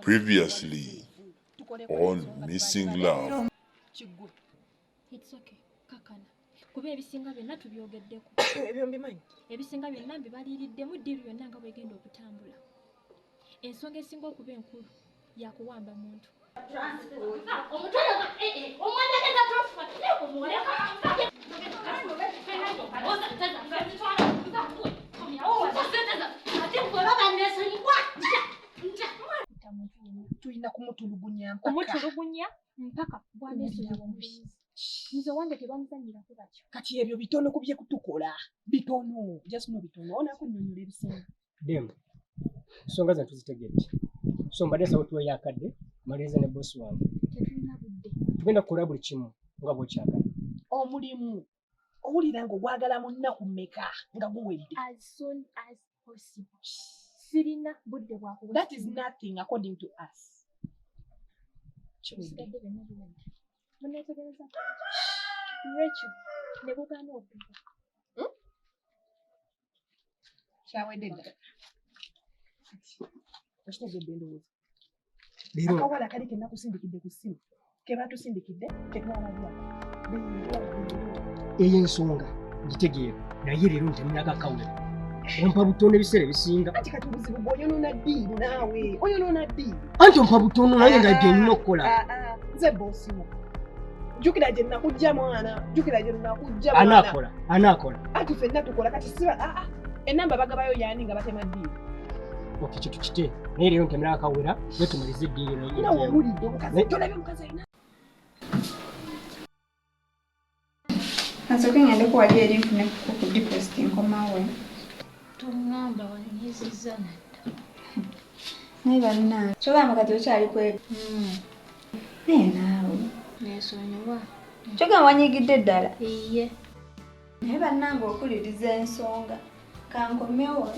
Previously on Missing Love. It's okay. Kakana. Kuba ebisinga byonna tubyogeddeko. Ebyo mbimanyi. Ebisinga byonna mbibaliiriddemu ddiiru yonna nga bwegenda okutambula. Ensonga esinga okuba enkulu yakuwamba muntu. Tulina kumutulugunya mpaka bwaneesonyiwa omubizi. Nze wange tebamuzanyirako batyo. Kati ebyo bitono ku bye kutukola. Bitono. Just no bitono. Ona kunnyonnyola ebisinga. Dem. Ensonga zino tuzitegedde. So mbadde nsaba tuweeyo akadde maliriza ne bosi wange. Tetulina budde. Tugenda kukola buli kimu nga bw'okyagala. Omulimu owulira ng'ogwagala mu nnaku mmeka nga guwedde. As soon as possible. Sirina budde bwakuwesa. That is nothing according to us. Bisigadde byonna biwedde. Muneetegereza. Rachel ne bugaana okuva. Kyawedde ddala. Okitegedde endowooza. Leero akawala kali ke nakusindikidde ku ssimu ke batusindikidde ketwalabya. eyo ensonga ngitegeera naye leero ntemulaga kawula. Ompa butono ebiseera ebisinga. Kati kati obuzibu bw'oyonoona ddiiru naawe. Oyonoona ddiiru. Anti ompa butono nange nga gye nnina okukola. Nze boosimu. Jjukira gye nakujja mwana. Jjukira gye nakujja mwana. Anaakola. Ati ffenna tukola kati siba ennamba bagabayo yaani nga batema ddiiru. Okay, kitu kite. Naye leero ntemulaga kawula ne tumalize ddiiru naye. Nawe owulidde omukazi. Tolabye omukazi alina. Nasooka ngende kuwali eri nfune ku deposit nkomawe. Tongamba wanyiziza nadda. Naye bannange kyogamba kati okyali kwetu. Naye naawe Neesonyiwa. kyogamba wanyigidde ddala. Iye. Naye bannange okuliriza ensonga kankomewo.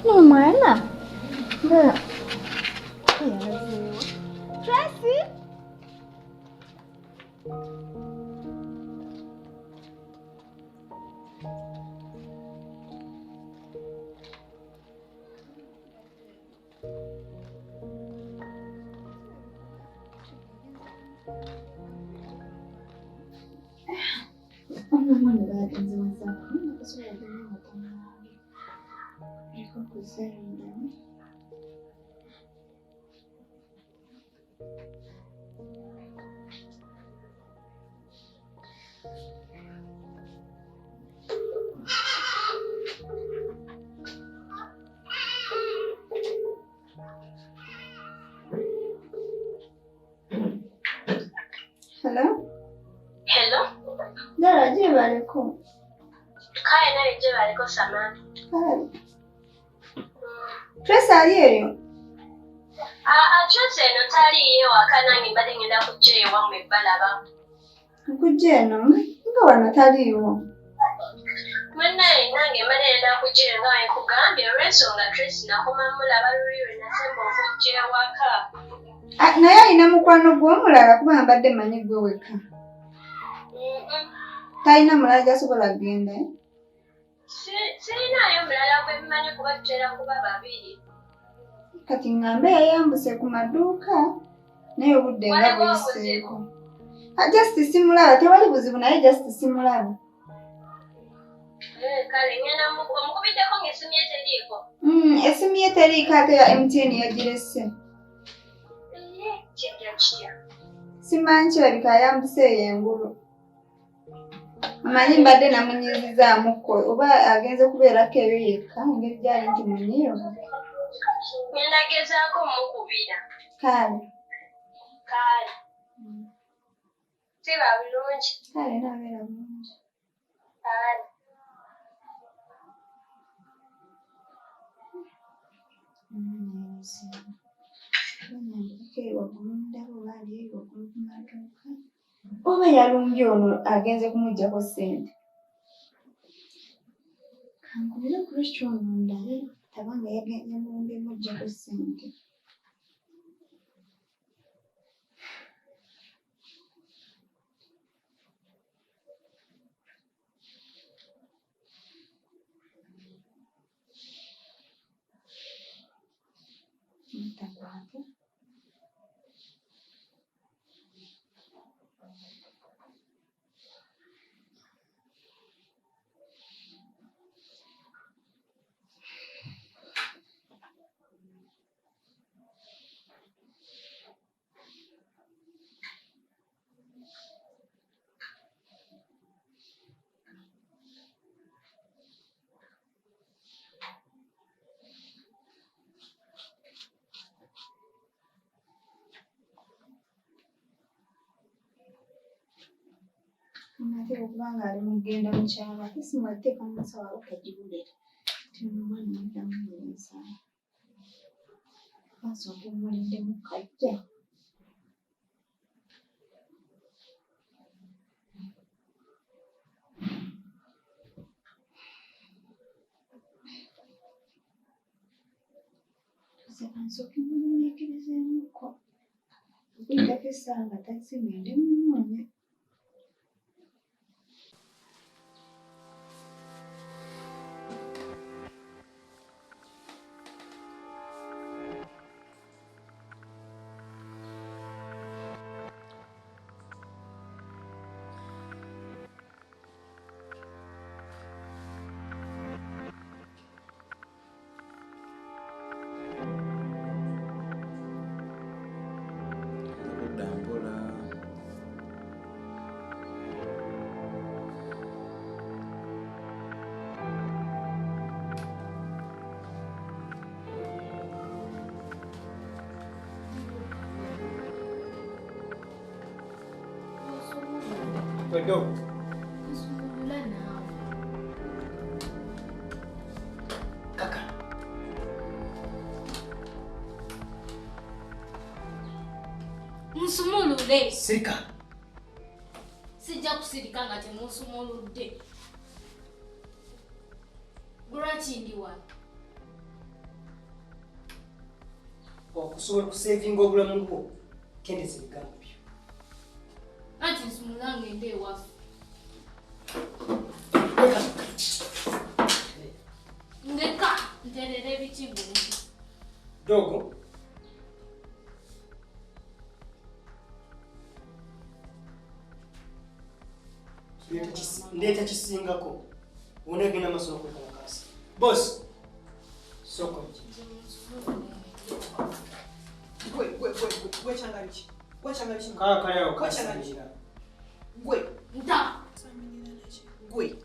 No mwana. Mbona? Tracy? Hello? Hello? Dara, je baliko. Kaya nawe je baliko Samantha. Kale. Tracy ali eyo? Tracy eno taliiyo waka nange mbadde ngenda kujja eyo wammwe balaba. Nkujja eno? Nga wano taliiwo. Munnaye nange mbadde ngenda kujja eyo nga nkugambye olw'ensonga Tracy nakoma mulaba luli lwe nasemba okujja ewaka. Naye alina mukwano gw'omulala kuba mbadde mmanyi gwe wekka. Talina mulala gy'asobola kugenda? Sirinaayo mulala gwe mmanyi kuba tutera kuba babiri. Kati ngambe yayambuse ku maduuka naye obudde nga buyiseeko. Just simulaba, tewali buzibu naye just simulaba. Kale ngenda mukubiddeko ng'essimu ye teriiko. Essimu ye teriiko ate ya MTN yagirese. Kijja kitya? Simanyi kirabika ayambuse eyo engulu. Amanyi mbadde namunyiizizaamuko oba agenze kubeerako eyo yekka engeri gyali nti munyiivu. Ngenda gezaako mukubira. Kale. Kale. Siba bulungi. Kale naabeera bulungi. Kale. Oba yalumbye ono agenze kumuggyako ssente. Kankubire ku restaurant ndabe tabanga yalumbye muggyako ssente. Ntakwate. Ate okuba ng'ali mugenda mukyala ate simuwateeka mu nsawo aba kagibulira. Omwana muddamu n'ensawo. Basooka omuliddemu kajja. Nsooka mumuneekerezeemuko. Okuddako essaawa nga tasigende munoonya. Wedo. Kaka. Munsumulule. Sirika. Sijja kusirika nga temunsumuludde. Lwaki ndi wano? Okusobola okusevinga obulamu bwo kendeza ebigambo byo. Anti nsumula ngende ewaffe. Ndeka nterera ebiti bulungi. Dogo. Ndeta kisingako. Unagenda masolo kwekalakasi. Boss. Soko. Gwe changabichi. Gwe changabichi. Kaka yao kasangira. Gwe. Nta. Gwe.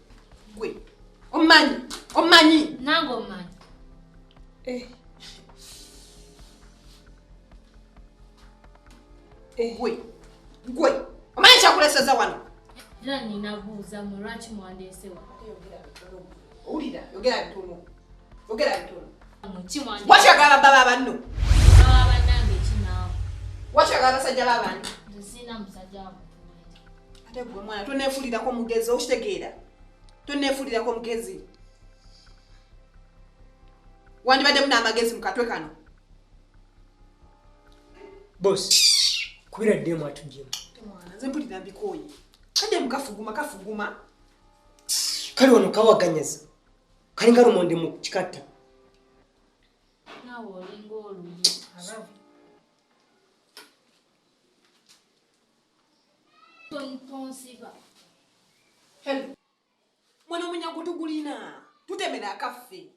Omanyi. Nango omanyi. Gwe. Omanyi kyakuleseza wano. Era ninabuuza mu lwaki mwandeesewa. Owulira, yogera bitono. Mukimwande. Wakyagala baba banno. Baba bannange kinaawo. Wakyagala basajja babandi. Nze sina musajja wange. Ate gwe mwana toneefulirako mugezi okitegeera. Toneefulirako mugezi. Wandibadde n'amagezi mu katwe kano. Boss. Kubira demo atujjemu. Mwana nze mpulira mbikooye. Kade mukafuguma. Kali wano kawaganyaza. Kali nga lumonde mu kikatta. Naawe olinga olulyo. Tonsiba. Hello. Mwana omunyago tugulina. Tutemera akaffe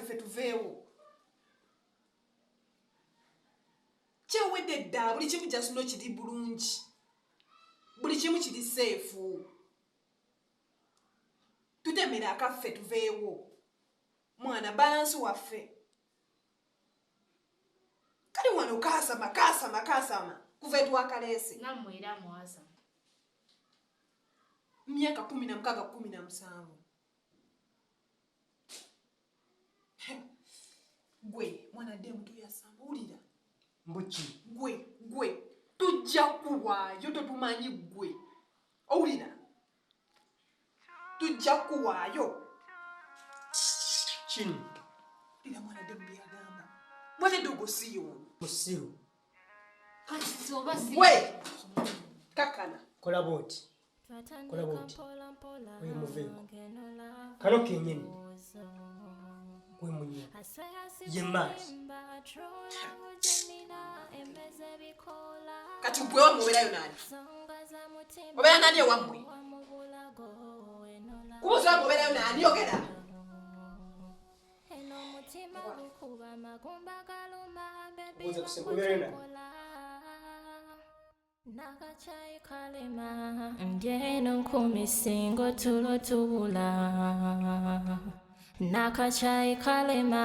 ffe tuveewo. Kyewedde dda buli kimu kyasuno kiri bulungi. Buli kimu kiri seefu. Tutemera akaffe tuveewo. Mwana balansi waffe. Kali wano kaasama. Kuva etwakaleese. Nammwe era mwasa. Myaka 16-17. Gwe mwana demu tuyasamba ulira. Mbuki. Gwe. Tujja kuwaayo totumanyi gwe. Owulira. Tujja kuwaayo. Chini. Lira mwana demu byagamba. Mwana dogo siyo. Musiru. Kati soba si. Gwe. Kakana. Kola boti. Oyo muveeko. Kano kenyini. Gwe munye. Ye maaso. Kati gwe wamubeerayo nani? Obeera nani ewammwe? Kubuuza wamubeerayo nani yogera? Kubuuza kusembeerayo nani? Nakachai kalema ndieno kumisingo tulo tubula. Nakachai kalema